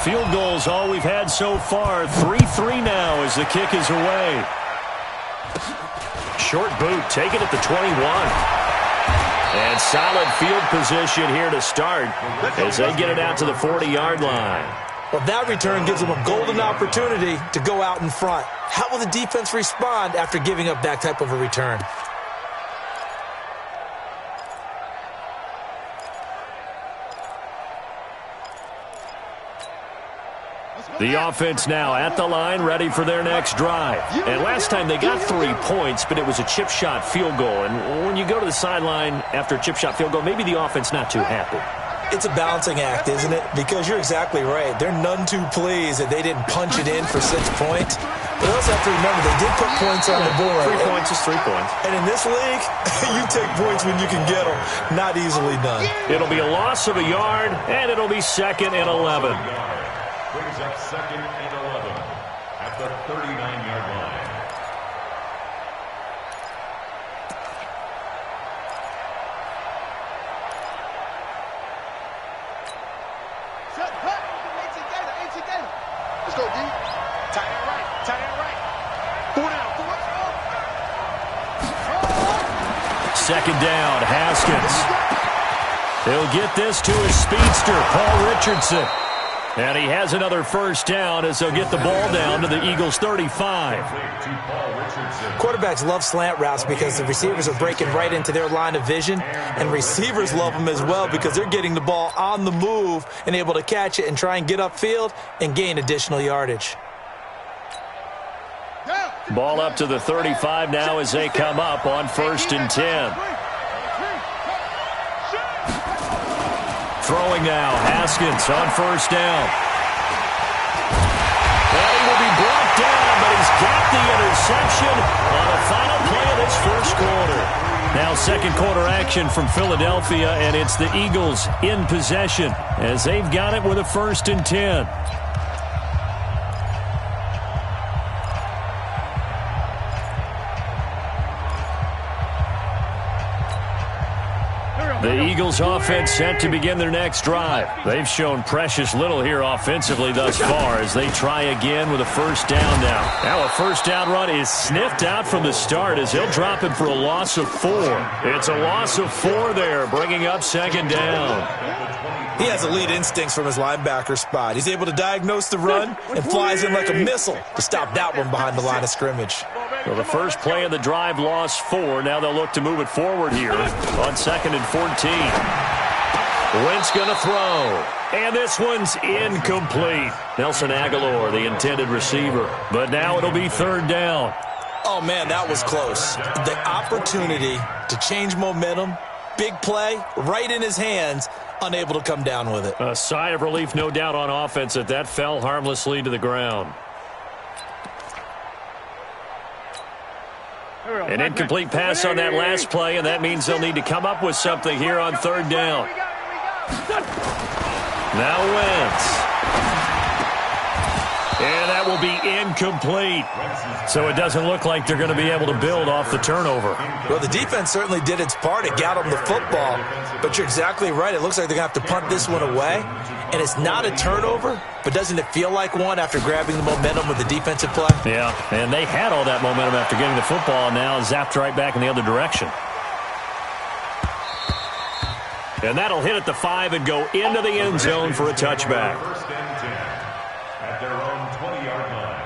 field goal's all we've had so far. 3-3 now as the kick is away. Short boot, taken at the 21. And solid field position here to start as they get it out to the 40-yard line. Well, that return gives them a golden opportunity to go out in front. How will the defense respond after giving up that type of a return? The offense now at the line, ready for their next drive. And last time they got 3 points, but it was a chip shot field goal. And when you go to the sideline after a chip shot field goal, maybe the offense not too happy. It's a balancing act, isn't it? Because you're exactly right. They're none too pleased that they didn't punch it in for 6 points. But also have to remember, they did put points on the board. 3 points is 3 points. And in this league, you take points when you can get them. Not easily done. It'll be a loss of a yard, and it'll be 2nd and 11. Brings up 2nd and 11 at the 39-yard line. Let's go, D. Tight end right. Tight end right. 4 down. 4. 2nd down, Haskins. He'll get this to his speedster, Paul Richardson. And he has another 1st down as they'll get the ball down to the Eagles' 35. Quarterbacks love slant routes because the receivers are breaking right into their line of vision, and receivers love them as well because they're getting the ball on the move and able to catch it and try and get upfield and gain additional yardage. Ball up to the 35 now as they come up on 1st and 10. Throwing now, Haskins on 1st down. And he will be brought down, but he's got the interception on the final play of this 1st quarter. Now 2nd quarter action from Philadelphia, and it's the Eagles in possession as they've got it with a 1st and 10. The Eagles offense set to begin their next drive. They've shown precious little here offensively thus far as they try again with a 1st down now. Now a 1st down run is sniffed out from the start as he'll drop it for a loss of 4. It's a loss of 4 there, bringing up 2nd down. He has elite instincts from his linebacker spot. He's able to diagnose the run and flies in like a missile to stop that one behind the line of scrimmage. Well, the first play of the drive lost 4. Now they'll look to move it forward here on 2nd and 14. Wentz going to throw. And this one's incomplete. Nelson Aguilar, the intended receiver. But now it'll be 3rd down. Oh, man, that was close. The opportunity to change momentum, big play, right in his hands, unable to come down with it. A sigh of relief, no doubt, on offense that fell harmlessly to the ground. An incomplete pass on that last play, and that means they'll need to come up with something here on 3rd down. Now Wentz. And that will be incomplete. So it doesn't look like they're going to be able to build off the turnover. Well, the defense certainly did its part. It got them the football. But you're exactly right. It looks like they're going to have to punt this one away. And it's not a turnover, but doesn't it feel like one after grabbing the momentum with the defensive play? Yeah, and they had all that momentum after getting the football, and now zapped right back in the other direction. And that'll hit at the 5 and go into the end zone for a touchback. First and 10 at their own 20-yard line.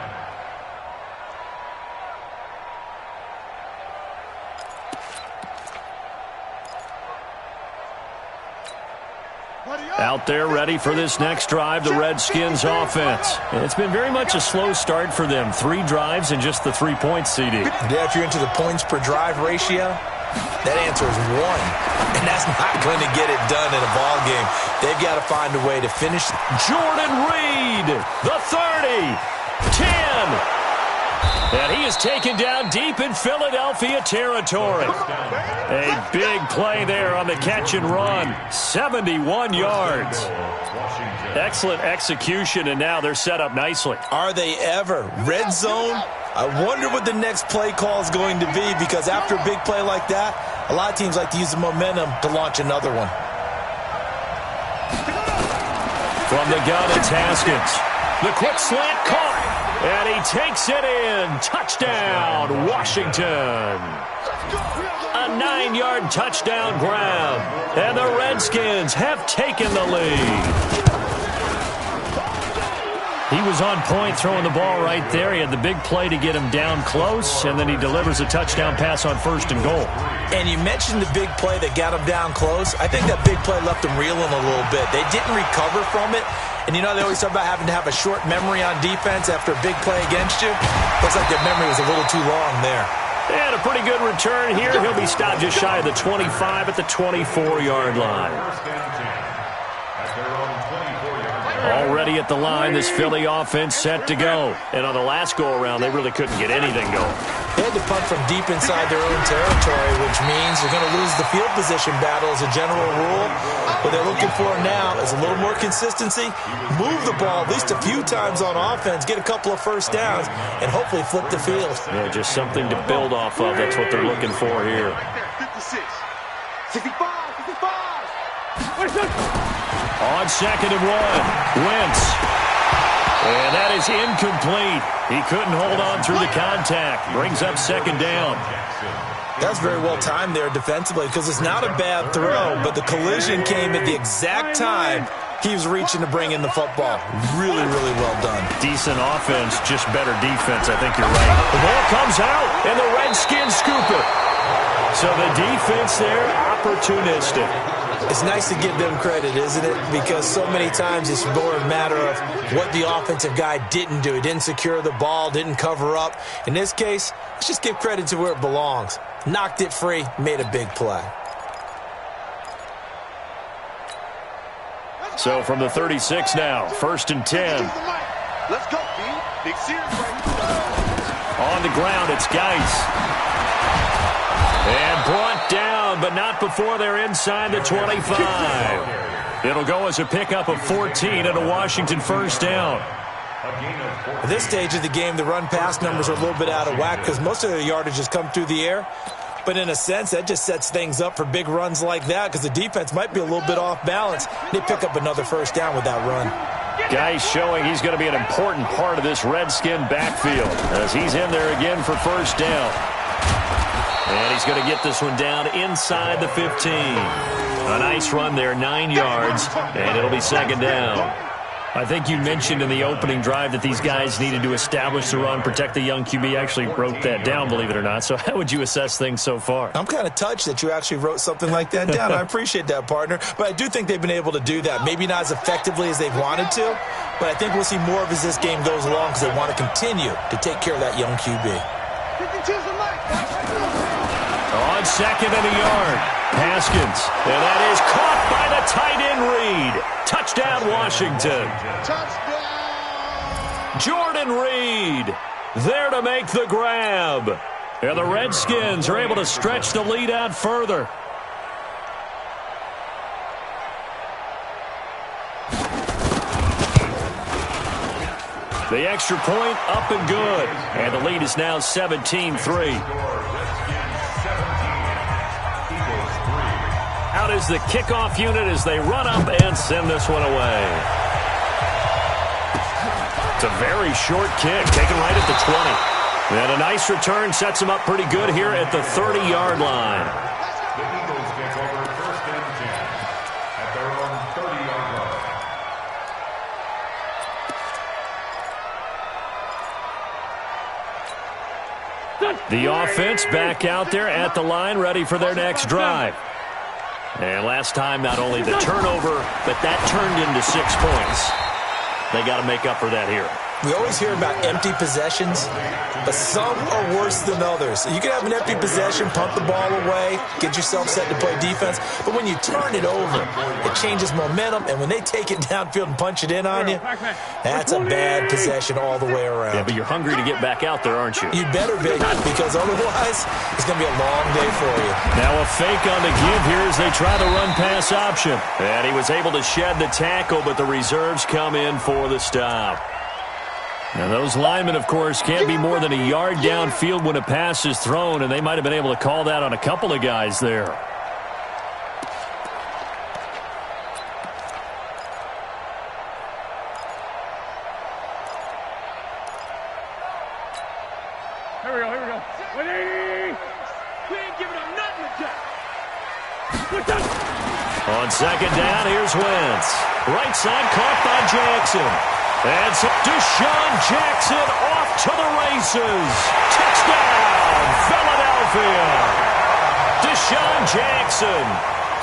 Out there ready for this next drive, the Redskins offense. And it's been very much a slow start for them. 3 drives and just the 3 points, CD. Yeah, if you're into the points per drive ratio, that answer is 1. And that's not going to get it done in a ball game. They've got to find a way to finish. Jordan Reed, the 30, 10. And he is taken down deep in Philadelphia territory. A big play there on the catch and run. 71 yards. Excellent execution, and now they're set up nicely. Are they ever? Red zone? I wonder what the next play call is going to be, because after a big play like that, a lot of teams like to use the momentum to launch another one. From the gun, it's Haskins. The quick slant caught, and he takes it in. Touchdown, Washington. A 9-yard touchdown grab, and the Redskins have taken the lead. He was on point throwing the ball right there. He had the big play to get him down close, and then he delivers a touchdown pass on 1st and goal. And you mentioned the big play that got him down close. I think that big play left him reeling a little bit. They didn't recover from it. And you know, they always talk about having to have a short memory on defense after a big play against you. Looks like their memory was a little too long there. And a pretty good return here. He'll be stopped just shy of the 25 at the 24-yard line. Already at the line, this Philly offense set to go. And on the last go-around, they really couldn't get anything going. They had to punt from deep inside their own territory, which means they're going to lose the field position battle as a general rule. What they're looking for now is a little more consistency, move the ball at least a few times on offense, get a couple of first downs, and hopefully flip the field. Yeah, just something to build off of. That's what they're looking for here. 56. 65. On 2nd and 1, Wentz. And that is incomplete. He couldn't hold on through the contact. Brings up 2nd down. That's very well timed there defensively because it's not a bad throw, but the collision came at the exact time he was reaching to bring in the football. Really, really well done. Decent offense, just better defense. I think you're right. The ball comes out, and the Redskins scoop it. So the defense there, opportunistic. It's nice to give them credit, isn't it? Because so many times it's more a matter of what the offensive guy didn't do. He didn't secure the ball, didn't cover up. In this case, let's just give credit to where it belongs. Knocked it free, made a big play. So from the 36 now, 1st and 10. Let's go, B. Big series right. On the ground, it's Geis. And brought down, but not before they're inside the 25. It'll go as a pickup of 14 and a Washington 1st down. At this stage of the game, the run-pass numbers are a little bit out of whack because most of their yardage has come through the air. But in a sense, that just sets things up for big runs like that because the defense might be a little bit off balance. They pick up another 1st down with that run. Geis showing he's going to be an important part of this Redskin backfield as he's in there again for 1st down. And he's going to get this one down inside the 15. A nice run there, 9 yards, and it'll be 2nd down. I think you mentioned in the opening drive that these guys needed to establish the run, protect the young QB. I actually wrote that down, believe it or not. So how would you assess things so far? I'm kind of touched that you actually wrote something like that down. I appreciate that, partner. But I do think they've been able to do that. Maybe not as effectively as they've wanted to, but I think we'll see more of as this game goes along because they want to continue to take care of that young QB. 52's the mic. On 2nd and a yard, Haskins. And that is caught by the tight end Reed. Touchdown, Washington. Touchdown. Jordan Reed there to make the grab. And the Redskins are able to stretch the lead out further. The extra point up and good. And the lead is now 17-3. Out is the kickoff unit as they run up and send this one away. It's a very short kick, taken right at the 20. And a nice return sets them up pretty good here at the 30-yard line. The Eagles take over 1st and 10 at their own 30-yard line. The offense back out there at the line, ready for their next drive. And last time, not only the turnover, but that turned into 6 points. They got to make up for that here. We always hear about empty possessions, but some are worse than others. You can have an empty possession, punt the ball away, get yourself set to play defense, but when you turn it over, it changes momentum, and when they take it downfield and punch it in on you, that's a bad possession all the way around. Yeah, but you're hungry to get back out there, aren't you? You better be, because otherwise, it's going to be a long day for you. Now a fake on the give here as they try the run-pass option. And he was able to shed the tackle, but the reserves come in for the stop. Now those linemen, of course, can't be more than a yard downfield when a pass is thrown, and they might have been able to call that on a couple of guys there. We ain't giving up nothing to Jack. On second down, here's Wentz. Right side caught by Jackson. And so Deshaun Jackson off to the races. Touchdown, Philadelphia. Deshaun Jackson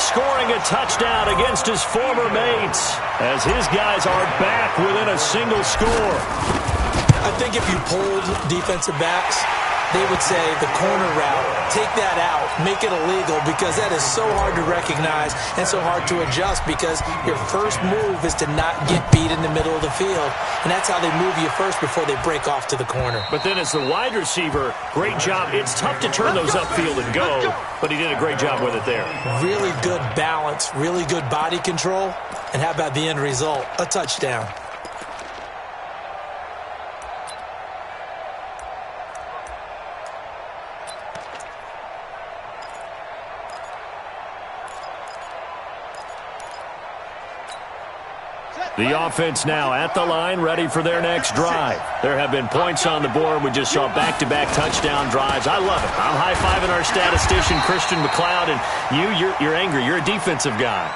scoring a touchdown against his former mates as his guys are back within a single score. I think if you polled defensive backs, they would say the corner route, take that out, make it illegal, because that is so hard to recognize and so hard to adjust, because your first move is to not get beat in the middle of the field, and that's how they move you first before they break off to the corner. But then as the wide receiver, great job. It's tough to turn those upfield and go, but he did a great job with it there. Really good balance, really good body control, and how about the end result? A touchdown. The offense now at the line, ready for their next drive. There have been points on the board. We just saw back-to-back touchdown drives. I love it. I'm high-fiving our statistician, Christian McLeod, and you're angry. You're a defensive guy.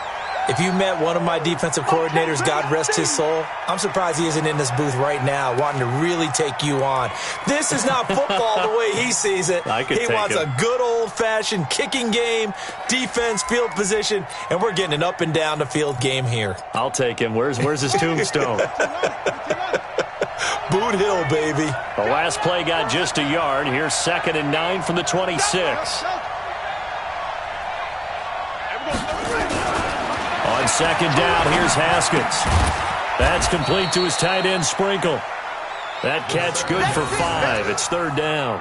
If you met one of my defensive coordinators, God rest his soul, I'm surprised he isn't in this booth right now wanting to really take you on. This is not football the way he sees it. He wants a good old-fashioned kicking game, defense, field position, and we're getting an up-and-down-the-field game here. I'll take him. Where's his tombstone? Boot Hill, baby. The last play got just a yard. Here's 2nd and 9 from the 26. On second down, here's Haskins. That's complete to his tight end, Sprinkle. That catch good for 5. It's 3rd down.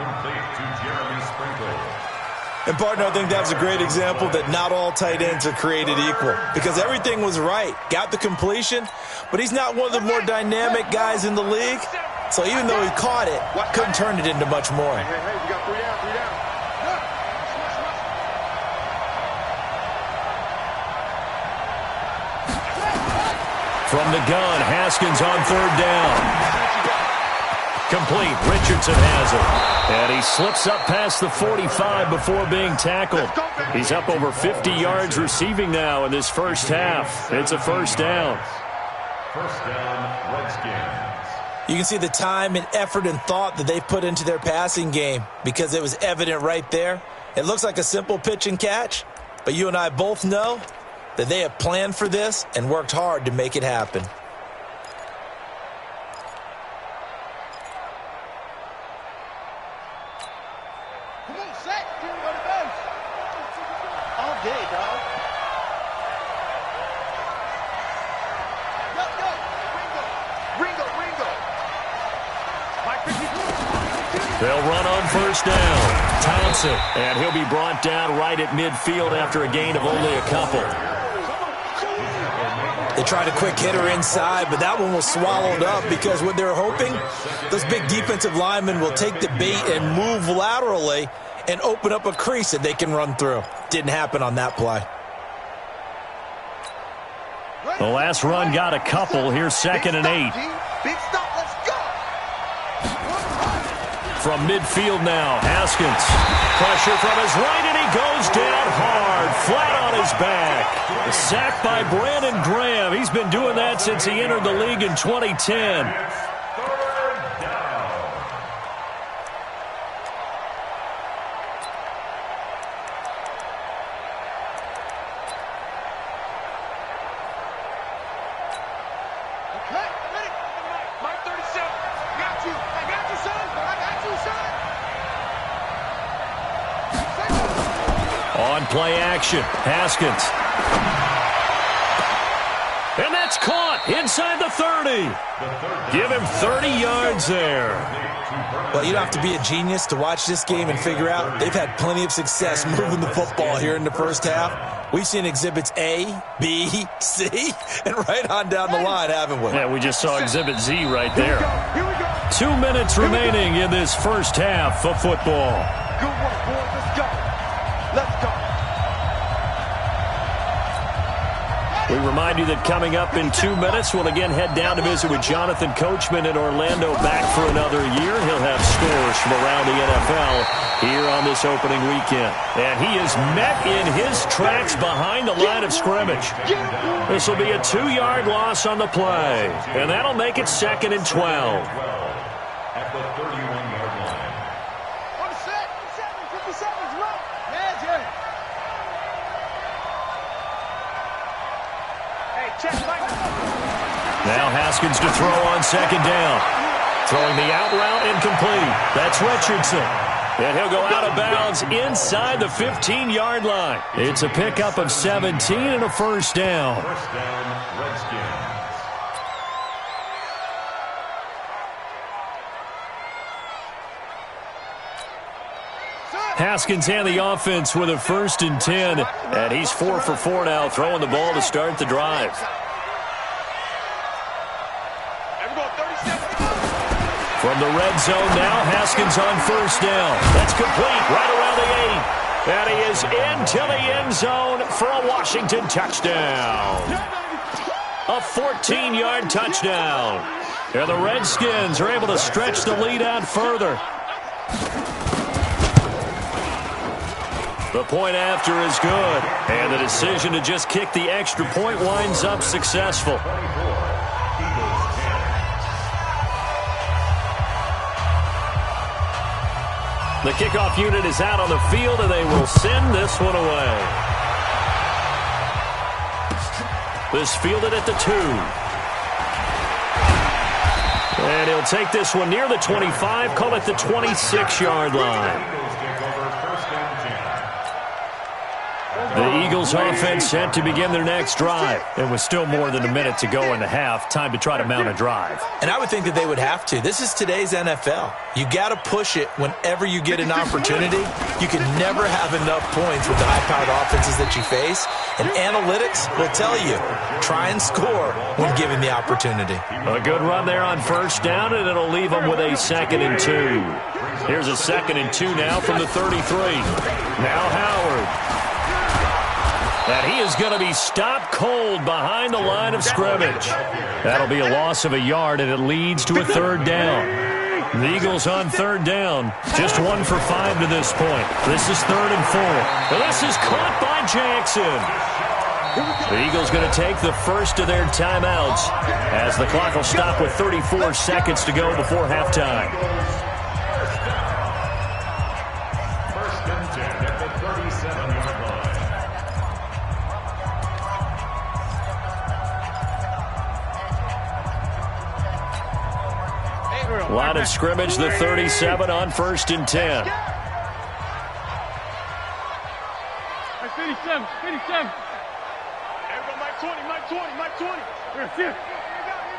And, partner, I think that was a great example that not all tight ends are created equal, because everything was right. Got the completion, but he's not one of the more dynamic guys in the league. So even though he caught it, couldn't turn it into much more. Hey, we got 3 down, 3 down. From the gun, Haskins on 3rd down. Complete. Richardson has it. And he slips up past the 45 before being tackled. He's up over 50 yards receiving now in this first half. It's a 1st down. 1st down, Redskins. You can see the time and effort and thought that they put into their passing game, because it was evident right there. It looks like a simple pitch and catch, but you and I both know that they have planned for this and worked hard to make it happen. Come on, set. Go to base. All day, dog. Go. Ringo. They'll run on 1st down. Thompson, and he'll be brought down right at midfield after a gain of only a couple. They tried a quick hitter inside, but that one was swallowed up, because what they're hoping, those big defensive linemen will take the bait and move laterally and open up a crease that they can run through. Didn't happen on that play. The last run got a couple. Here's 2nd and 8. Big stop, let's go. From midfield now, Haskins. Pressure from his right, and he goes down hard, flat on his back. A sack by Brandon Graham. He's been doing that since he entered the league in 2010. On play action, Haskins. And that's caught inside the 30. Give him 30 yards there. Well, you don't have to be a genius to watch this game and figure out they've had plenty of success moving the football here in the first half. We've seen exhibits A, B, C, and right on down the line, haven't we? Yeah, we just saw exhibit Z right there. 2 minutes remaining in this first half of football. Good work, boys. Let's go. Let's go. We remind you that coming up in 2 minutes, we'll again head down to visit with Jonathan Coachman in Orlando, back for another year. He'll have scores from around the NFL here on this opening weekend. And he is met in his tracks behind the line of scrimmage. This will be a 2-yard loss on the play, and that'll make it 2nd and 12. At the 31-yard line. On set. 57, 57, run. Magic. Hey, check, Mike. Now Haskins to throw on 2nd down. Throwing the out route incomplete. That's Richardson. And he'll go out of bounds inside the 15-yard line. It's a pickup of 17 and a first down. First down, Redskins. Haskins and the offense with a 1st and 10. And he's 4 for 4 now, throwing the ball to start the drive. From the red zone now, Haskins on 1st down. That's complete right around the 8. And he is into the end zone for a Washington touchdown. A 14-yard touchdown. And the Redskins are able to stretch the lead out further. The point after is good. And the decision to just kick the extra point winds up successful. The kickoff unit is out on the field, and they will send this one away. This fielded at the 2. And he'll take this one near the 25, call it the 26-yard line. The Eagles offense set to begin their next drive. And with still more than a minute to go in the half, time to try to mount a drive. And I would think that they would have to. This is today's NFL. You got to push it whenever you get an opportunity. You can never have enough points with the high-powered offenses that you face. And analytics will tell you, try and score when given the opportunity. A good run there on 1st down, and it'll leave them with a 2nd and 2. Here's a 2nd and 2 now from the 33. Now Howard. And he is going to be stopped cold behind the line of scrimmage. That'll be a loss of a yard, and it leads to a 3rd down. The Eagles on 3rd down. Just 1 for 5 to this point. This is 3rd and 4. And this is caught by Jackson. The Eagles going to take the first of their timeouts as the clock will stop with 34 seconds to go before halftime. First and 10 at the 37-yard line. Line of scrimmage, the 37 on 1st and 10. 57, 57. Everybody, Mike 20, Mike 20, Mike 20. Here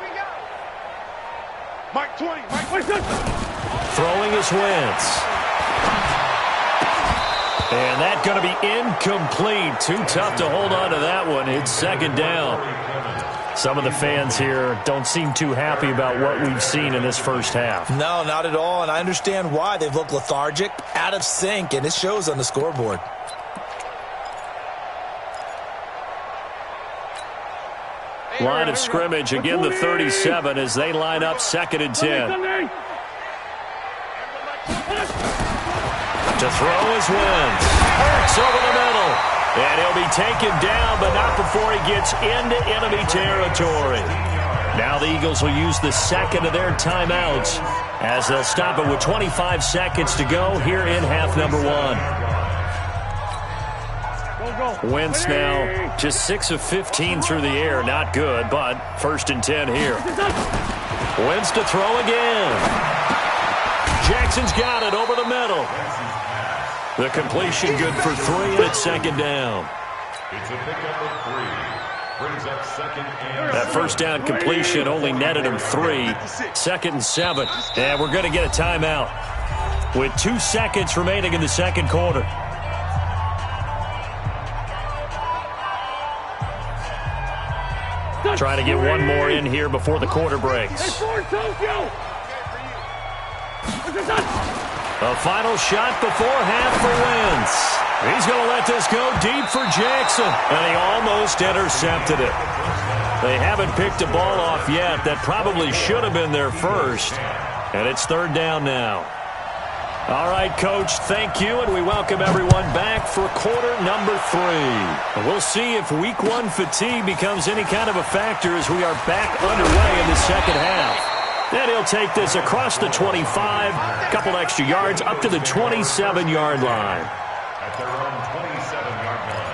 we go. Mike 20, Mike 20. Throwing is Wentz. And that's going to be incomplete. Too tough to hold on to that one. It's 2nd down. Some of the fans here don't seem too happy about what we've seen in this first half. No, not at all, and I understand why. They've looked lethargic, out of sync, and it shows on the scoreboard. Line of scrimmage, again the 37 as they line up 2nd and 10. To throw is Wentz. Hurts over the middle. And he'll be taken down, but not before he gets into enemy territory. Now the Eagles will use the 2nd of their timeouts as they'll stop it with 25 seconds to go here in half number 1. Wentz now just 6 of 15 through the air. Not good, but 1st and 10 here. Wentz to throw again. Jackson's got it over the middle. The completion good for 3, and it's 2nd down. It's a pickup of 3. Brings up 2nd and That 1st down completion only netted him 3. 2nd and 7. And we're going to get a timeout with 2 seconds remaining in the 2nd quarter. Trying to get one more in here before the quarter breaks. A final shot before half for Wentz. He's going to let this go deep for Jackson, and he almost intercepted it. They haven't picked a ball off yet. That probably should have been their first, and it's third down now. All right, Coach, thank you, and we welcome everyone back for quarter number 3. And we'll see if Week 1 fatigue becomes any kind of a factor as we are back underway in the second half. Then he'll take this across the 25, a couple extra yards up to the 27-yard line. At their own 27-yard line.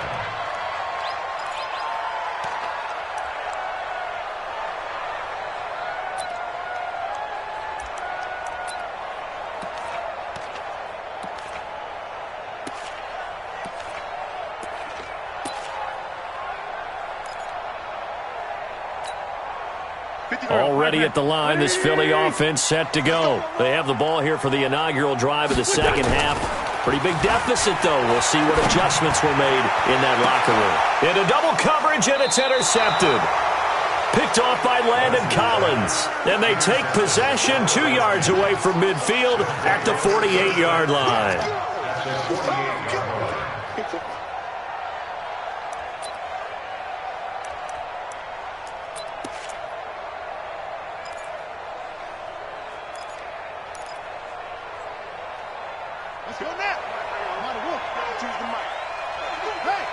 Already at the line, this Philly offense set to go. They have the ball here for the inaugural drive of the second half. Pretty big deficit, though. We'll see what adjustments were made in that locker room. Into double coverage, and it's intercepted. Picked off by Landon Collins. And they take possession 2 yards away from midfield at the 48-yard line. Let's go now. I'm on the roof. Choose the mic. Hey.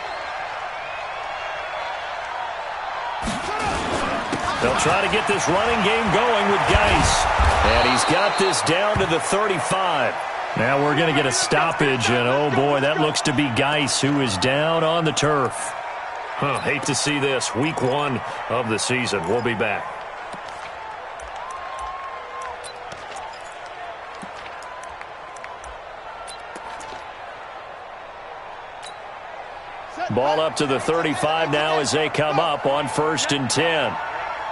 They'll try to get this running game going with Geis. And he's got this down to the 35. Now we're going to get a stoppage, and oh boy, that looks to be Geis, who is down on the turf. Hate to see this. Week 1 of the season. We'll be back. Ball up to the 35 now as they come up on 1st and 10.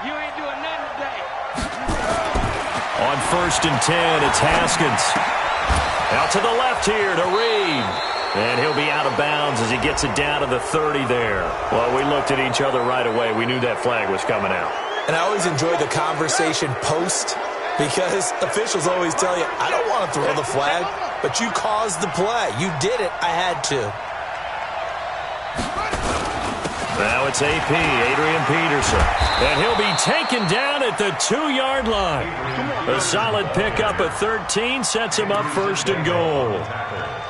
You ain't doing nothing today. On 1st and 10, it's Haskins. Out to the left here to Reed. And he'll be out of bounds as he gets it down to the 30 there. Well, we looked at each other right away. We knew that flag was coming out. And I always enjoy the conversation post because officials always tell you, I don't want to throw the flag, but you caused the play. You did it. I had to. Now it's AP, Adrian Peterson. And he'll be taken down at the 2-yard line. A solid pickup at 13 sets him up 1st and goal.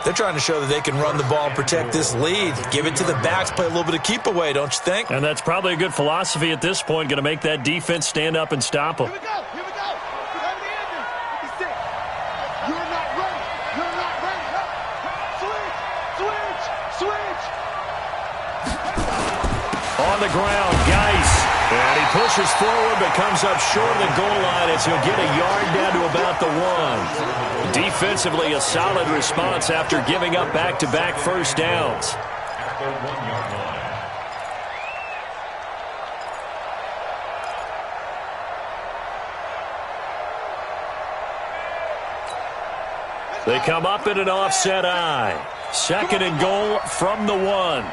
They're trying to show that they can run the ball and protect this lead. Give it to the backs, play a little bit of keep away, don't you think? And that's probably a good philosophy at this point, going to make that defense stand up and stop them. Here we go. Here we go. We're the ending. 56. You're not ready. You're not ready. Switch. Switch. Switch. On the ground, Geis. And he pushes forward but comes up short of the goal line as he'll get a yard down to about the 1. Defensively, a solid response after giving up back-to-back first downs. At the 1-yard line. They come up in an offset eye. 2nd and goal from the 1.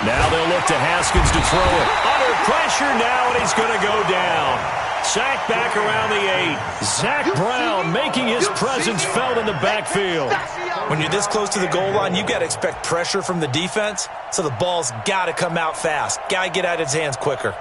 Now they'll look to Haskins to throw it. Under pressure now, and he's going to go down. Sacked back around the 8. Zach Brown making his presence felt in the backfield. When you're this close to the goal line, you've got to expect pressure from the defense, so the ball's got to come out fast. Got to get out of his hands quicker.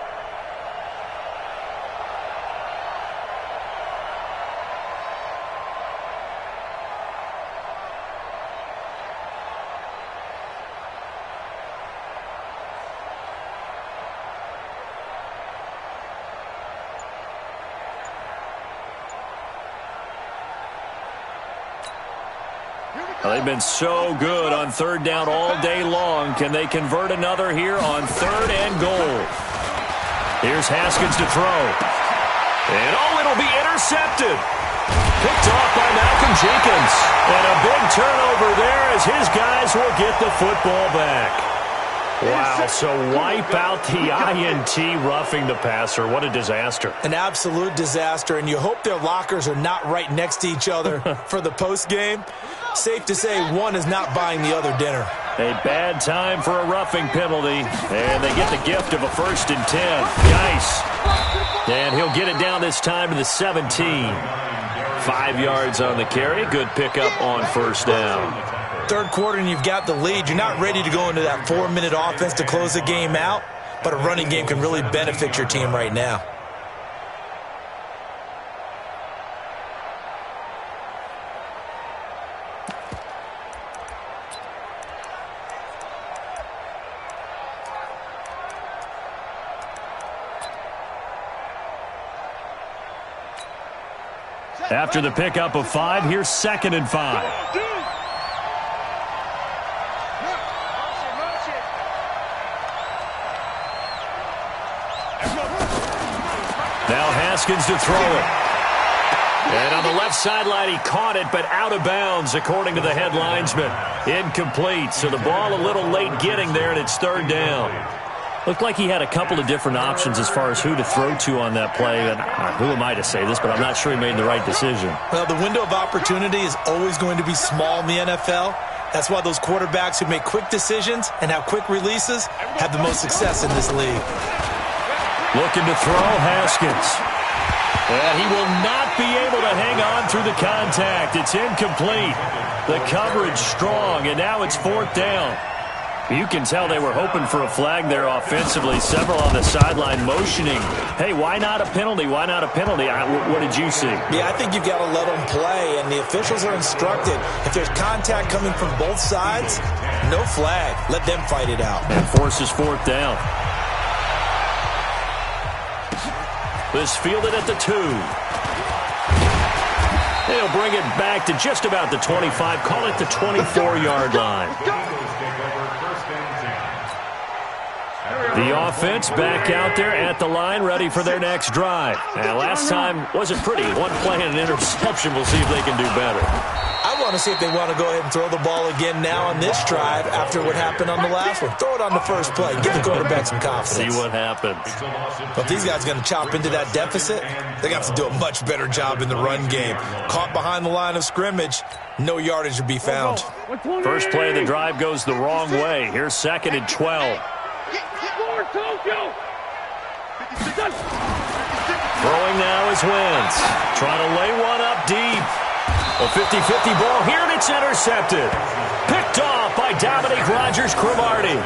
They've been so good on 3rd down all day long. Can they convert another here on 3rd and goal? Here's Haskins to throw. And it'll be intercepted. Picked off by Malcolm Jenkins. And a big turnover there as his guys will get the football back. Wow, so wipe out the INT roughing the passer. What a disaster. An absolute disaster, and you hope their lockers are not right next to each other for the post game. Safe to say one is not buying the other dinner. A bad time for a roughing penalty, and they get the gift of a 1st and 10. Nice. And he'll get it down this time to the 17. 5 yards on the carry. Good pickup on first down. Third quarter and you've got the lead. You're not ready to go into that 4-minute offense to close the game out, but a running game can really benefit your team right now. After the pickup of 5, here's 2nd and 5. Now Haskins to throw it. And on the left sideline, he caught it, but out of bounds, according to the head linesman. Incomplete, so the ball a little late getting there, and it's 3rd down. Looked like he had a couple of different options as far as who to throw to on that play. And who am I to say this, but I'm not sure he made the right decision. Well, the window of opportunity is always going to be small in the NFL. That's why those quarterbacks who make quick decisions and have quick releases have the most success in this league. Looking to throw, Haskins. And he will not be able to hang on through the contact. It's incomplete. The coverage strong, and now it's 4th down. You can tell they were hoping for a flag there offensively. Several on the sideline motioning. Hey, why not a penalty? Why not a penalty? What did you see? Yeah, I think you've got to let them play, and the officials are instructed. If there's contact coming from both sides, no flag. Let them fight it out. And forces 4th down. This fielded at the 2. They'll bring it back to just about the 25. Call it the 24-yard line. The offense back out there at the line, ready for their next drive. Now, last time wasn't pretty. One play and an interception. We'll see if they can do better. I want to see if they want to go ahead and throw the ball again now on this drive after what happened on the last one. Throw it on the first play. Give the quarterback some confidence. See what happens. But if these guys are going to chop into that deficit, they got to do a much better job in the run game. Caught behind the line of scrimmage, no yardage to be found. First play of the drive goes the wrong way. Here's 2nd and 12. Throwing now is Wentz. Trying to lay one up deep. A 50-50 ball here, and it's intercepted. Picked off by Dominique Rodgers-Cromartie.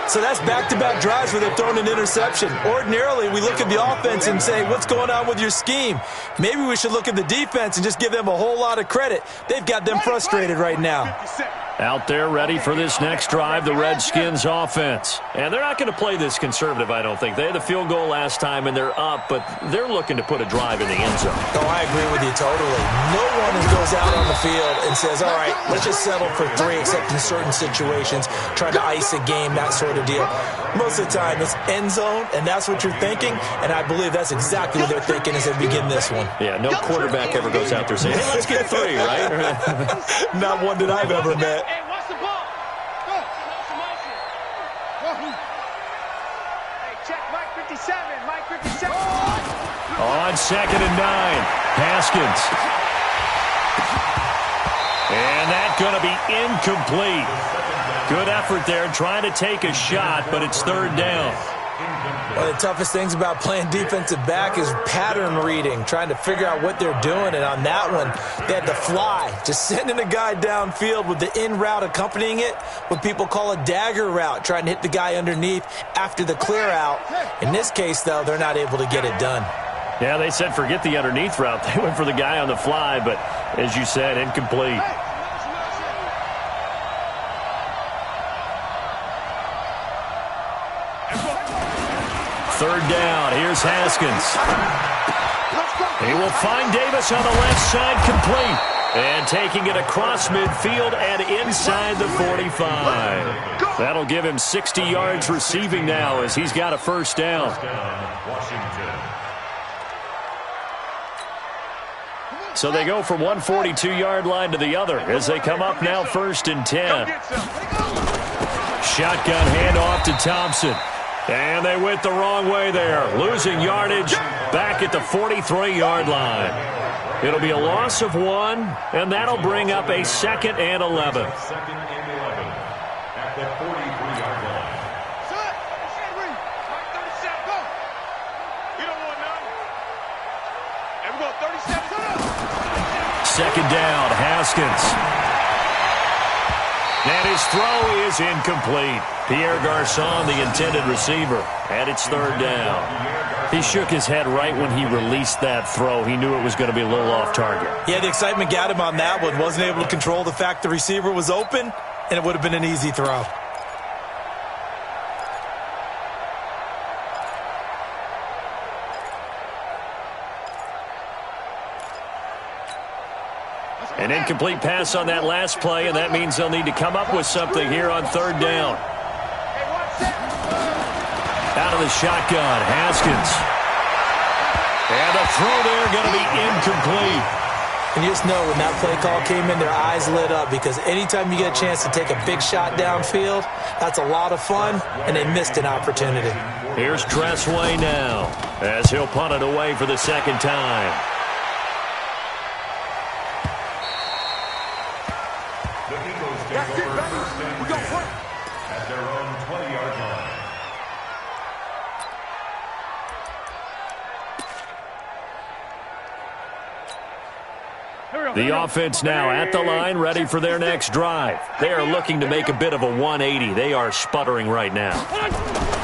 So that's back-to-back drives where they've thrown an interception. Ordinarily, we look at the offense and say, what's going on with your scheme? Maybe we should look at the defense and just give them a whole lot of credit. They've got them frustrated right now. Out there ready for this next drive, the Redskins offense. And they're not going to play this conservative, I don't think. They had the field goal last time, and they're up, but they're looking to put a drive in the end zone. Oh, I agree with you totally. No one goes out on the field and says, all right, let's just settle for 3, except in certain situations, try to ice a game, that sort of deal. Most of the time, it's end zone, and that's what you're thinking, and I believe that's exactly what they're thinking as they begin this one. Yeah, no quarterback ever goes out there saying, hey, let's get 3, right? Not one that I've ever met. Hey, watch the ball. Go. Hey, check Mike 57. Mike 57. On 2nd and 9, Haskins. And that's going to be incomplete. Good effort there, trying to take a shot, but it's 3rd down. One of the toughest things about playing defensive back is pattern reading, trying to figure out what they're doing. And on that one, they had to fly, just sending a guy downfield with the in route accompanying it, what people call a dagger route, trying to hit the guy underneath after the clear out. In this case, though, they're not able to get it done. Yeah, they said forget the underneath route. They went for the guy on the fly, but as you said, incomplete. Third down. Here's Haskins. He will find Davis on the left side, complete. And taking it across midfield and inside the 45. That'll give him 60 yards receiving now as he's got a first down. So they go from one 42-yard line to the other as they come up now 1st and 10. Shotgun handoff to Thompson. And they went the wrong way there, losing yardage back at the 43-yard line. It'll be a loss of 1, and that'll bring up a 2nd and 11. 2nd and 11 at the 43-yard line. Mike 37, go. You don't want none. Second down, Haskins. And his throw is incomplete. Pierre Garçon, the intended receiver, and it's third down. He shook his head right when he released that throw. He knew it was going to be a little off target. Yeah, the excitement got him on that one. Wasn't able to control the fact the receiver was open, and it would have been an easy throw. An incomplete pass on that last play, and that means they'll need to come up with something here on third down. Out of the shotgun, Haskins. And a throw there going to be incomplete. And you just know when that play call came in, their eyes lit up, because anytime you get a chance to take a big shot downfield, that's a lot of fun, and they missed an opportunity. Here's Tressway now, as he'll punt it away for the second time. At their own 20-yard line. The offense now at the line, ready for their next drive. They are looking to make a bit of a 180. They are sputtering right now.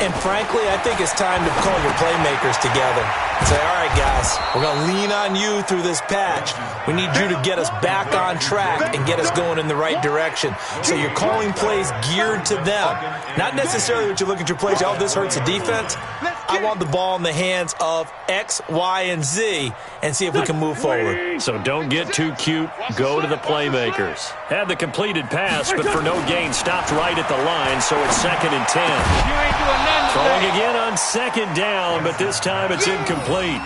And frankly, I think it's time to call your playmakers together. Say, all right, guys, we're going to lean on you through this patch. We need you to get us back on track and get us going in the right direction. So you're calling plays geared to them. Not necessarily what you look at your plays, oh, this hurts the defense. I want the ball in the hands of X, Y, and Z and see if we can move forward. So don't get too cute. Go to the playmakers. Had the completed pass, but for no gain, stopped right at the line, so it's 2nd and 10. Throwing again on second down, but this time it's incomplete.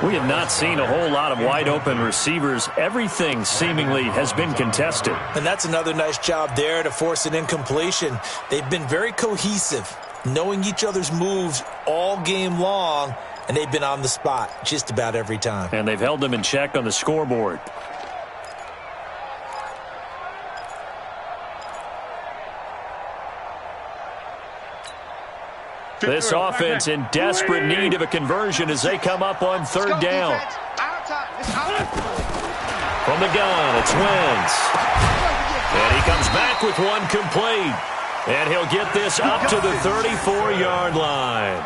We have not seen a whole lot of wide-open receivers. Everything seemingly has been contested. And that's another nice job there to force an incompletion. They've been very cohesive, knowing each other's moves all game long, and they've been on the spot just about every time. And they've held them in check on the scoreboard. This offense in desperate need of a conversion as they come up on third down. From the gun, it's Wentz. And he comes back with one complete. And he'll get this up to the 34-yard line.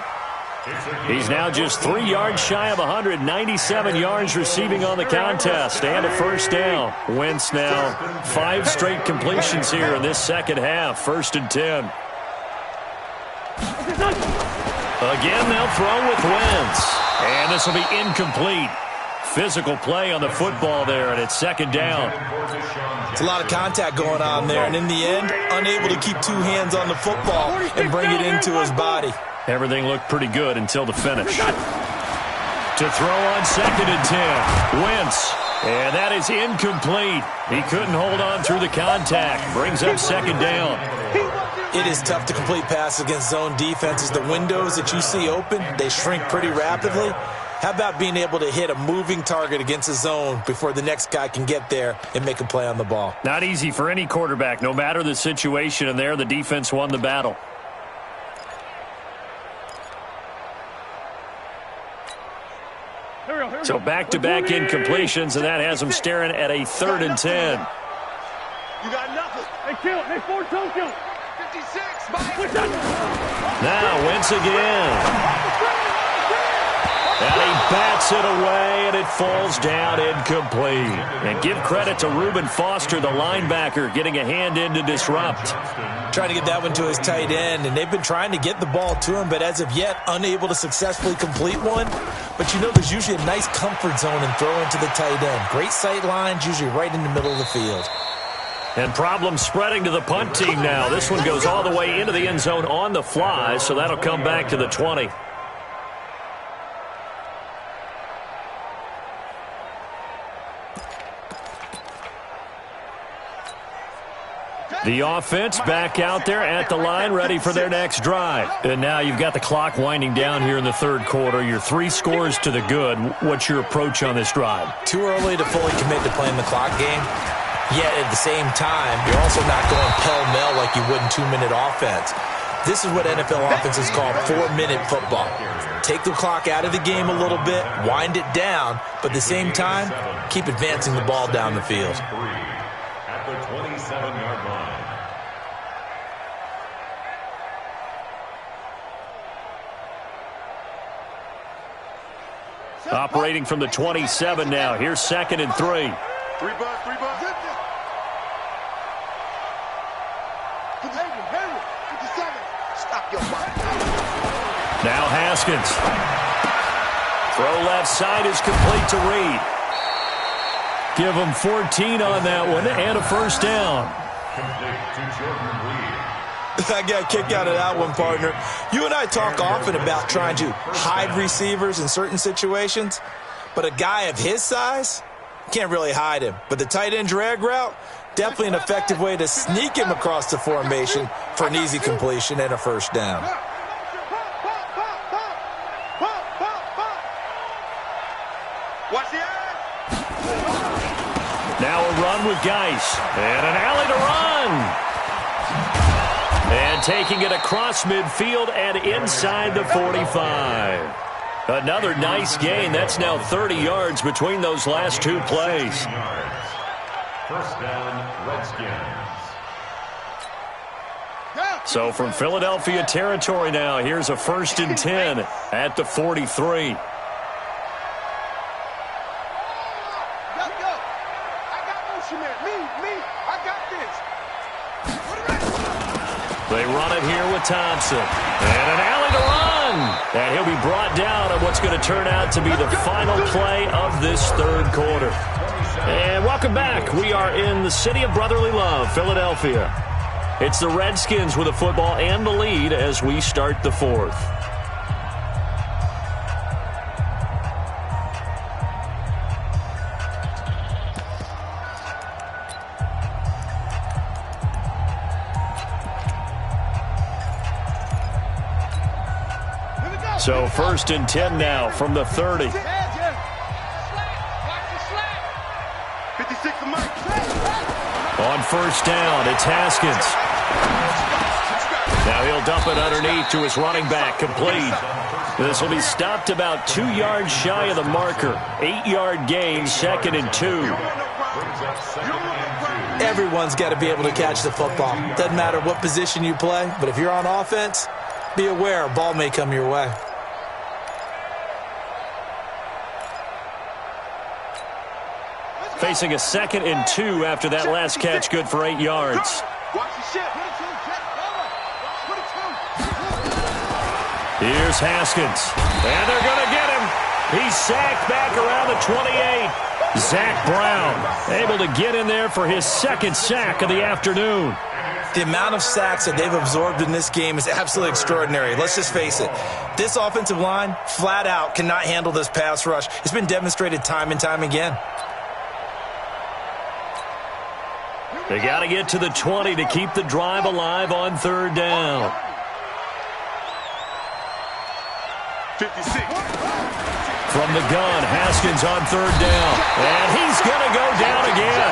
He's now just 3 yards shy of 197 yards receiving on the contest and a first down. Wentz now 5 straight completions here in this second half. 1st and 10. Again, they'll throw with Wentz. And this will be incomplete. Physical play on the football there, and it's 2nd down. It's a lot of contact going on there, and in the end, unable to keep 2 hands on the football and bring it into his body. Everything looked pretty good until the finish. To throw on 2nd and 10. Wentz. And that is incomplete. He couldn't hold on through the contact. Brings up 2nd down. It is tough to complete passes against zone defenses. The windows that you see open, they shrink pretty rapidly. How about being able to hit a moving target against a zone before the next guy can get there and make a play on the ball? Not easy for any quarterback, no matter the situation, and there the defense won the battle. So back-to-back incompletions, and that has them staring at a 3rd and 10. You got nothing. Hey, kill it. Hey, Ford, don't kill it. 56, now Wentz again. And he bats it away, and it falls down incomplete. And give credit to Reuben Foster, the linebacker, getting a hand in to disrupt. Trying to get that one to his tight end, and they've been trying to get the ball to him, but as of yet, unable to successfully complete one. But you know there's usually a nice comfort zone and throw into the tight end. Great sight lines, usually right in the middle of the field. And problems spreading to the punt team now. This one goes all the way into the end zone on the fly, so that'll come back to the 20. The offense back out there at the line, ready for their next drive. And now you've got the clock winding down here in the 3rd quarter. You're 3 scores to the good. What's your approach on this drive? Too early to fully commit to playing the clock game. Yet at the same time, you're also not going pell-mell like you would in 2-minute offense. This is what NFL offenses call 4-minute football. Take the clock out of the game a little bit, wind it down, but at the same time, keep advancing the ball down the field. At the 27-yard line. Operating from the 27 now. Here's 2nd and 3. 3 bucks, 3 bucks. Stop your body. Now Haskins. Throw left side is complete to Reed. Give him 14 on that one and a first down. Complete to Jordan Reed. I got a kick out of that one, partner. You and I talk often about trying to hide receivers in certain situations, but a guy of his size can't really hide him. But the tight end drag route, definitely an effective way to sneak him across the formation for an easy completion and a first down. Watch the eye. Now a run with Geis. And an alley to run. And taking it across midfield and inside the 45. Another nice gain. That's now 30 yards between those last two plays. First down, Redskins. So from Philadelphia territory now, here's a 1st and 10 at the 43. They run it here with Thompson. And an alley to run. And he'll be brought down on what's going to turn out to be the final play of this 3rd quarter. And welcome back. We are in the city of brotherly love, Philadelphia. It's the Redskins with the football and the lead as we start the 4th. So 1st and 10 now from the 30. 56 to Mike. On 1st down, it's Haskins. Now he'll dump it underneath to his running back, complete. This will be stopped about 2 yards shy of the marker. 8-yard gain, 2nd and 2. Everyone's got to be able to catch the football. Doesn't matter what position you play, but if you're on offense, be aware a ball may come your way. Facing a 2nd and 2 after that last catch, good for 8 yards. Here's Haskins. And they're going to get him. He's sacked back around the 28. Zach Brown able to get in there for his 2nd sack of the afternoon. The amount of sacks that they've absorbed in this game is absolutely extraordinary. Let's just face it. This offensive line, flat out, cannot handle this pass rush. It's been demonstrated time and time again. They got to get to the 20 to keep the drive alive on 3rd down. 56. From the gun, Haskins on 3rd down. And he's going to go down again.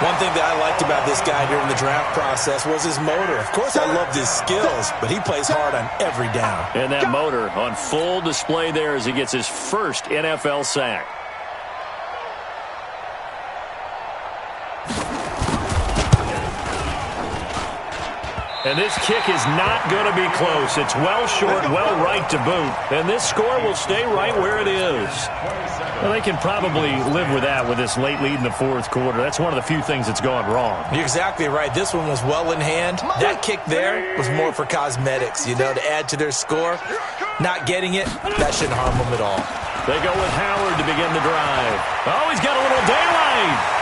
One thing that I liked about this guy during the draft process was his motor. Of course, I loved his skills, but he plays hard on every down. And that motor on full display there as he gets his first NFL sack. And this kick is not going to be close. It's well short, well right to boot. And this score will stay right where it is. Well, they can probably live with that with this late lead in the 4th quarter. That's one of the few things that's gone wrong. You're exactly right. This one was well in hand. That kick there was more for cosmetics, to add to their score. Not getting it, that shouldn't harm them at all. They go with Howard to begin the drive. Oh, he's got a little daylight.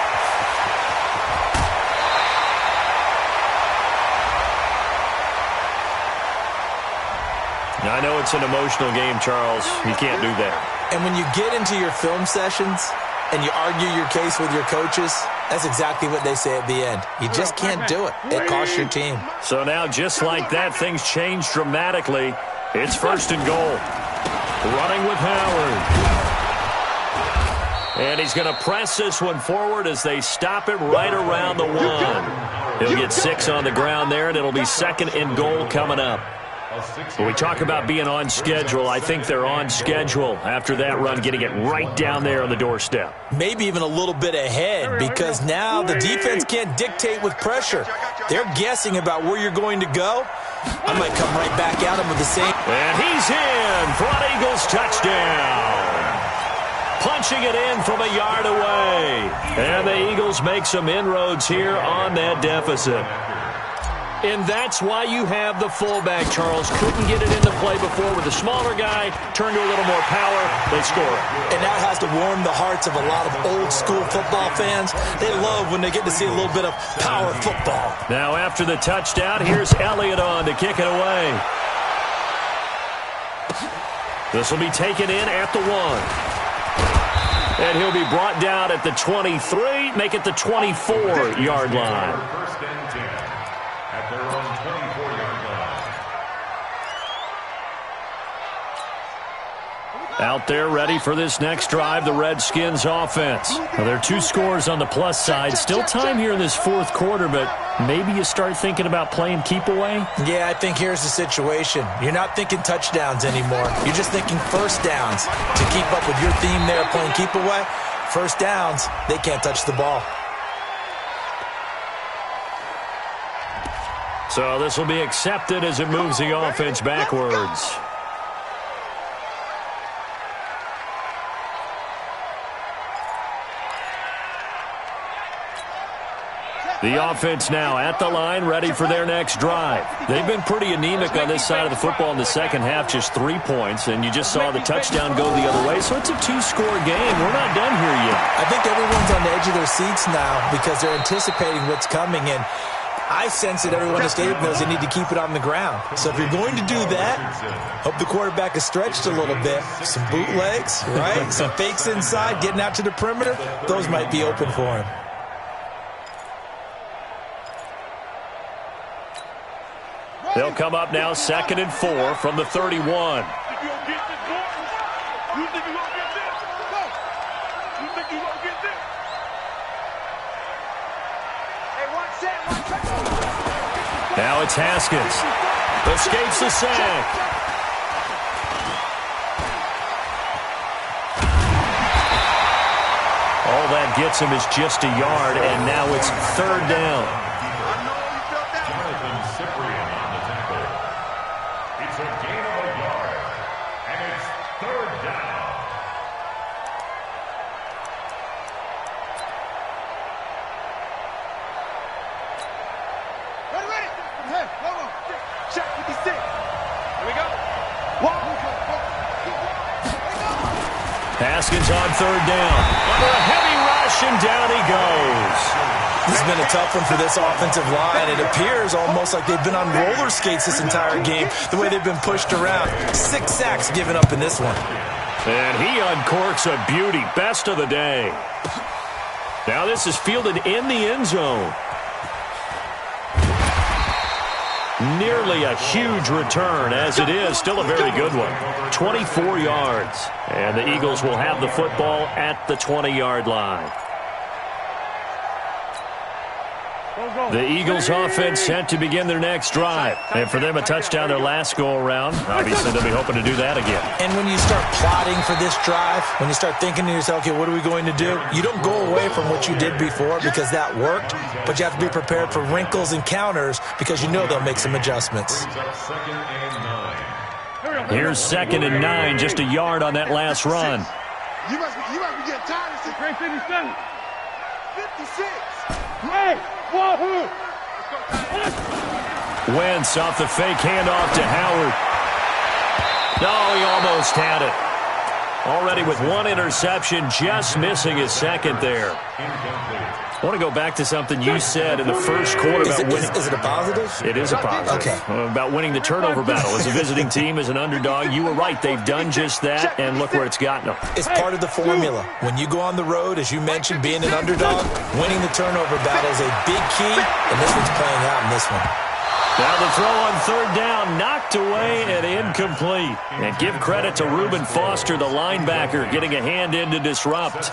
I know it's an emotional game, Charles. You can't do that. And when you get into your film sessions and you argue your case with your coaches, that's exactly what they say at the end. You just can't do it. It costs your team. So now, just like that, things change dramatically. It's 1st and goal. Running with Howard. And he's going to press this one forward as they stop it right around the 1. He'll get 6 on the ground there, and it'll be 2nd and goal coming up. When we talk about being on schedule, I think they're on schedule after that run, getting it right down there on the doorstep. Maybe even a little bit ahead, because now the defense can't dictate with pressure. They're guessing about where you're going to go. I might come right back at him with the same. And he's in for an Eagles touchdown. Punching it in from a yard away. And the Eagles make some inroads here on that deficit. And that's why you have the fullback, Charles. Couldn't get it into play before with the smaller guy. Turned to a little more power. They score it. And that has to warm the hearts of a lot of old-school football fans. They love when they get to see a little bit of power football. Now after the touchdown, here's Elliott on to kick it away. This will be taken in at the 1. And he'll be brought down at the 23, make it the 24-yard line. First and 10 at their own 24-yard line. Out there ready for this next drive, the Redskins offense. Well, there are 2 scores on the plus side. Still time here in this 4th quarter, but maybe you start thinking about playing keep away? Yeah, I think here's the situation. You're not thinking touchdowns anymore. You're just thinking first downs. To keep up with your theme there, playing keep away, first downs, they can't touch the ball. So this will be accepted as it moves the offense backwards. The offense now at the line, ready for their next drive. They've been pretty anemic on this side of the football in the second half, just 3 points, and you just saw the touchdown go the other way, so it's a 2-score game. We're not done here yet. I think everyone's on the edge of their seats now because they're anticipating what's coming, and I sense that everyone in the stadium knows they need to keep it on the ground. So if you're going to do that, hope the quarterback is stretched a little bit. Some bootlegs, right? Some fakes inside, getting out to the perimeter. Those might be open for him. They'll come up now 2nd and 4 from the 31. You think you're gonna get this, boy? You think you're gonna get this? Go. You think you're gonna get this? Hey, one set. Now it's Haskins. Escapes the sack. All that gets him is just a yard, and now it's 3rd down. It's a gain of a yard, and it's 3rd down. Ready. Hey, come on. Check 56. Here we go. Haskins on 3rd down. Under a heavy rush, and down he goes. This has been a tough one for this offensive line. It appears almost like they've been on roller skates this entire game, the way they've been pushed around. 6 sacks given up in this one. And he uncorks a beauty. Best of the day. Now this is fielded in the end zone. Nearly a huge return, as it is. Still a very good one. 24 yards. And the Eagles will have the football at the 20-yard line. The Eagles offense set to begin their next drive. And for them, a touchdown their last go-around. Obviously, they'll be hoping to do that again. And when you start plotting for this drive, when you start thinking to yourself, okay, what are we going to do? You don't go away from what you did before because that worked, but you have to be prepared for wrinkles and counters because you know they'll make some adjustments. Here's 2nd and 9, just a yard on that last run. You must be getting tired of this. Great 57. 56. Hey, wahoo! Wentz off the fake handoff to Howard. No, he almost had it. Already with 1 interception, just missing his 2nd there. I want to go back to something you said in the first quarter about winning. Is it a positive? It is a positive. Okay. About winning the turnover battle. As a visiting team, as an underdog, you were right. They've done just that, and look where it's gotten them. It's part of the formula. When you go on the road, as you mentioned, being an underdog, winning the turnover battle is a big key, and this one's playing out in this one. Now the throw on third down, knocked away and incomplete. And give credit to Reuben Foster, the linebacker, getting a hand in to disrupt.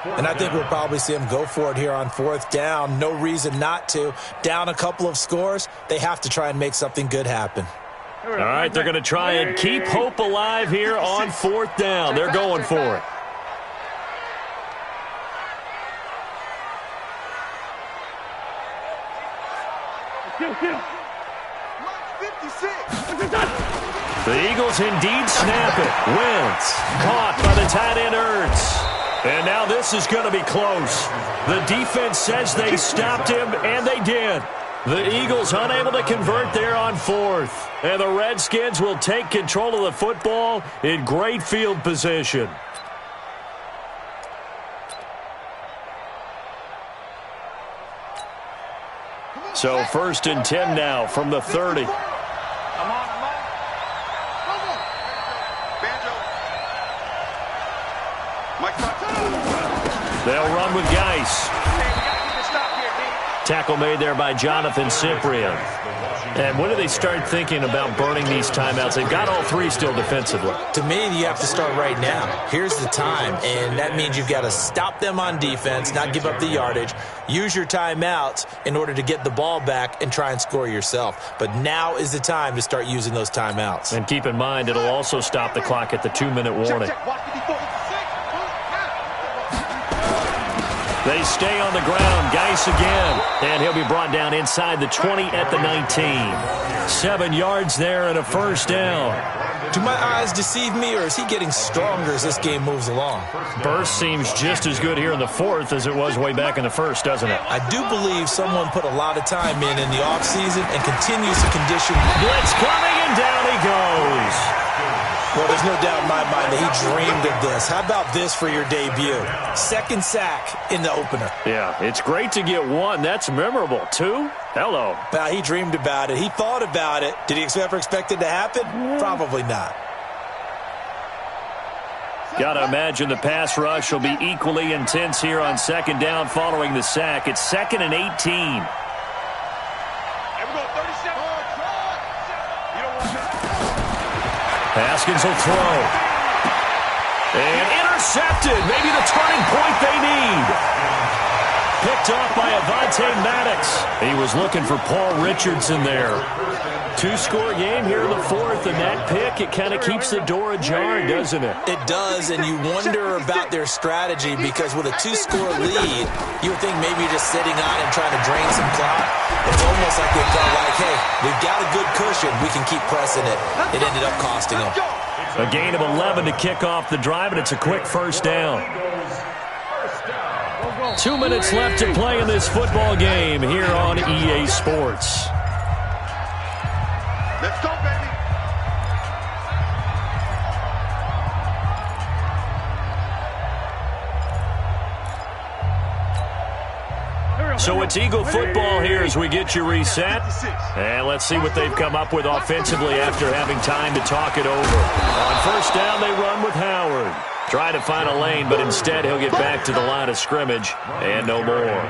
And I think we'll probably see him go for it here on fourth down. No reason not to. Down a couple of scores, they have to try and make something good happen. All right, they're going to try and keep hope alive here on fourth down. They're going for it. The Eagles indeed snap it. Wentz caught by the tight end Ertz. And now this is going to be close. The defense says they stopped him, and they did. The Eagles unable to convert there on fourth. And the Redskins will take control of the football in great field position. So 1st and 10 now from the 30. They'll run with Geis. Tackle made there by Jonathan Cyprien. And when do they start thinking about burning these timeouts? They've got all three still defensively. To me, you have to start right now. Here's the time, and that means you've got to stop them on defense, not give up the yardage, use your timeouts in order to get the ball back and try and score yourself. But now is the time to start using those timeouts. And keep in mind, it'll also stop the clock at the 2-minute warning. They stay on the ground. Geis again. And he'll be brought down inside the 20 at the 19. 7 yards there and a first down. Do my eyes deceive me, or is he getting stronger as this game moves along? Burst seems just as good here in the fourth as it was way back in the first, doesn't it? I do believe someone put a lot of time in the offseason and continues to condition. Blitz coming, and down he goes. Well, there's no doubt in my mind that he dreamed of this. How about this for your debut? 2nd sack in the opener. Yeah, it's great to get 1. That's memorable. 2? Hello. He dreamed about it. He thought about it. Did he ever expect it to happen? Probably not. Got to imagine the pass rush will be equally intense here on 2nd down following the sack. It's 2nd and 18. Haskins will throw. And intercepted. Maybe the turning point they need. Picked off by Avonte Maddox. He was looking for Paul Richardson there. 2-score game here in the fourth, and that pick, it kind of keeps the door ajar, doesn't it? It does, and you wonder about their strategy because with a 2-score lead, you would think maybe just sitting on and trying to drain some clock. It's almost like they felt like, hey, we've got a good cushion. We can keep pressing it. It ended up costing them. A gain of 11 to kick off the drive, and it's a quick first down. 2 minutes left to play in this football game here on EA Sports. Let's go, baby. So it's Eagle football here as we get you reset. And let's see what they've come up with offensively after having time to talk it over. On first down, they run with Howard. Try to find a lane, but instead he'll get back to the line of scrimmage and no more.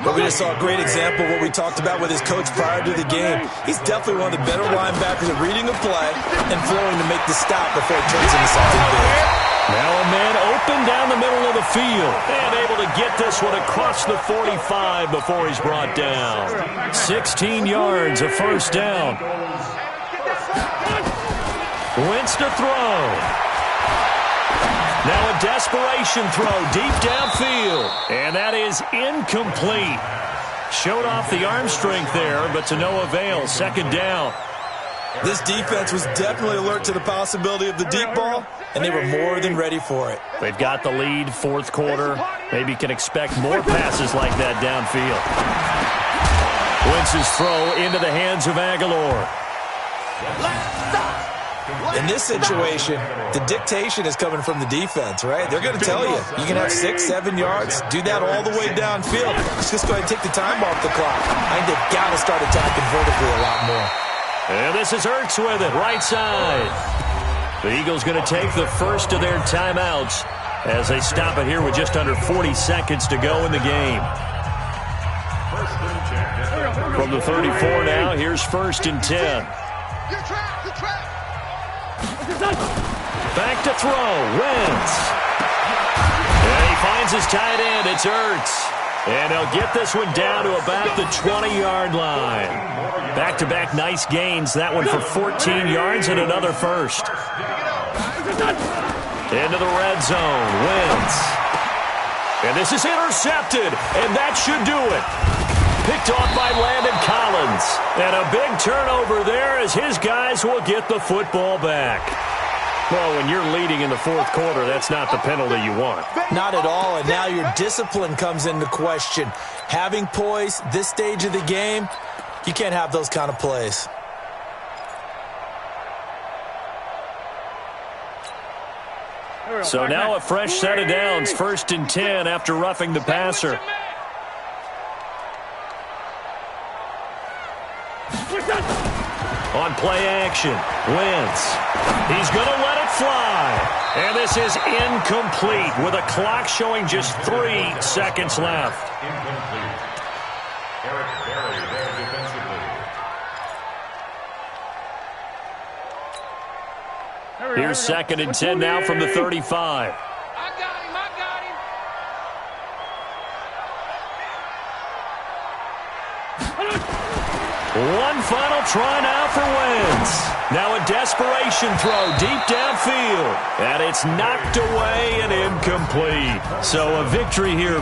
But we just saw a great example of what we talked about with his coach prior to the game. He's definitely one of the better linebackers at reading a play and flowing to make the stop before it turns into something big. Now a man open down the middle of the field and able to get this one across the 45 before he's brought down. 16 yards, a first down. Wentz to throw. Now a desperation throw deep downfield. And that is incomplete. Showed off the arm strength there, but to no avail. 2nd down. This defense was definitely alert to the possibility of the deep ball, and they were more than ready for it. They've got the lead, fourth quarter. Maybe can expect more passes like that downfield. Wentz's throw into the hands of Aguilar. In this situation, the dictation is coming from the defense, right? They're going to tell you, you can have 6, 7 yards, do that all the way downfield. Let's just go ahead and take the time off the clock. I think they've got to start attacking vertically a lot more. And this is Ertz with it, right side. The Eagles going to take the first of their timeouts as they stop it here with just under 40 seconds to go in the game. 1st and From the 34 now, here's 1st and 10. Back to throw, Wentz. And he finds his tight end, it's Ertz. And he'll get this one down to about the 20-yard line. Back-to-back nice gains, that one for 14 yards and another first. Into the red zone, Wentz. And this is intercepted, and that should do it. Picked off by Landon Collins. And a big turnover there as his guys will get the football back. Well, when you're leading in the 4th quarter, that's not the penalty you want. Not at all, and now your discipline comes into question. Having poise this stage of the game, you can't have those kind of plays. So now a fresh set of downs, 1st and 10 after roughing the passer. On play action, Wentz. He's going to let it fly. And this is incomplete with a clock showing just 3 seconds left. Incomplete. Eric Berry there defensively. Here's 2nd and 10 now from the 35. One final try now for Wentz. Now a desperation throw deep downfield. And it's knocked away and incomplete. So a victory here.